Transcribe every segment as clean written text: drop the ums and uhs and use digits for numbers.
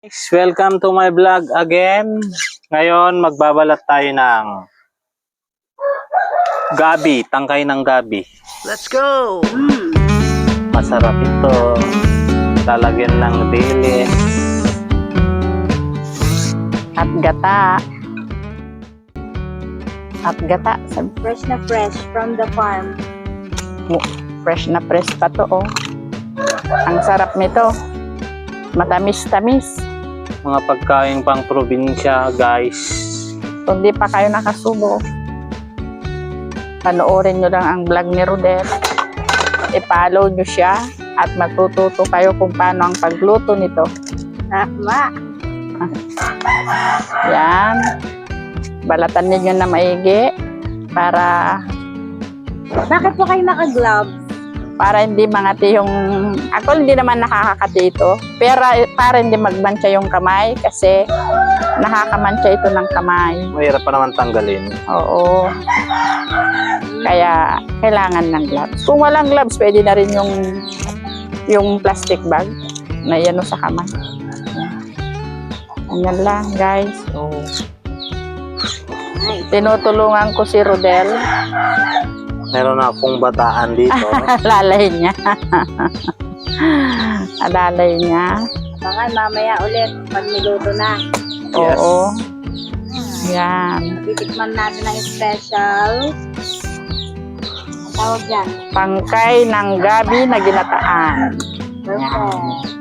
Guys, welcome to my vlog again. Ngayon, magbabalat tayo ng gabi, tangkay ng gabi. Let's go! Masarap ito. Lalagyan ng dilis. At gata. At gata. Fresh na fresh from the farm. Fresh na fresh pa to, oh. Ang sarap nito. Matamis-tamis. Mga pagkain pang probinsya, guys. Kung di pa kayo nakasubo, panoorin nyo lang ang vlog ni Rodel. I-follow nyo siya at matututo kayo kung paano ang pagluto nito. Tama. Yan. Balatan ninyo na maigi para Bakit po kayo naka-gloves? hindi mangati yung... Ako hindi naman nakakakati ito. Pero para hindi magmantsa yung kamay kasi nakakamantsa ito ng kamay. Mahirap pa naman tanggalin. Oo. Kaya kailangan ng gloves. Kung walang gloves, pwede na rin yung plastic bag na yan sa kamay. Yan lang, guys. So, tinutulungan ko si Rodel. Meron na akong bataan dito. Alalay niya. Alalay niya. Abangan mamaya ulit pag niluto na. Yes. Oo. Yan. Titikman natin ang special. Tawag yan. Tangkay ng gabi na ginataan. Perfect.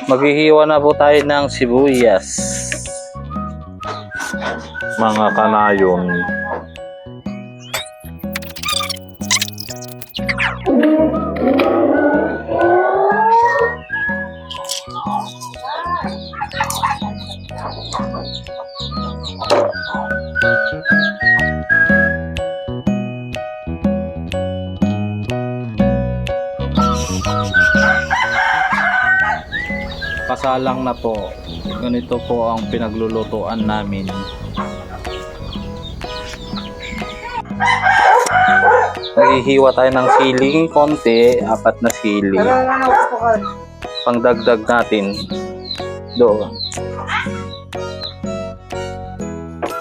Maghihiwa na po tayo ng sibuyas. Mga kanayon. Kasalang na po. Ganito po ang pinaglulutuan namin. Naghihiwa tayo ng siling konti, 4 na sili. Pangdagdag natin. Doon.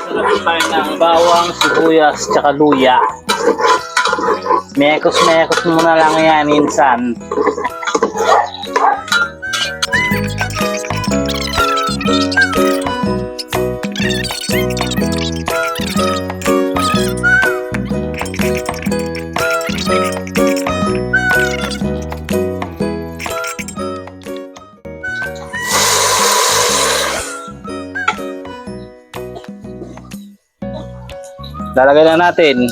Sarap tayo ng bawang, sibuyas, tsaka luya. Mekos-mekos muna lang yan minsan. Lalagay na natin.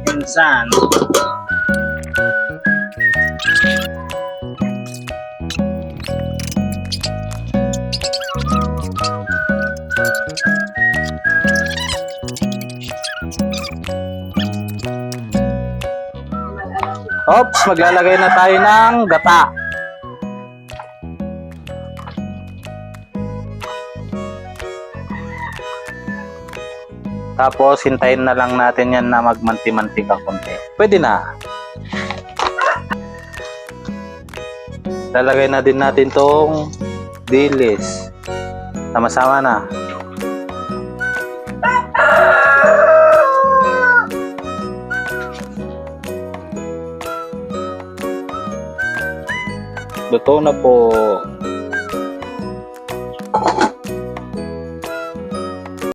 Minsan. Oops, maglalagay na tayo ng gata. Tapos, hintayin na lang natin yan na magmanti-mantika konti. Pwede na. Lalagay na din natin tong dilis. Sama-sama na. Luto na po.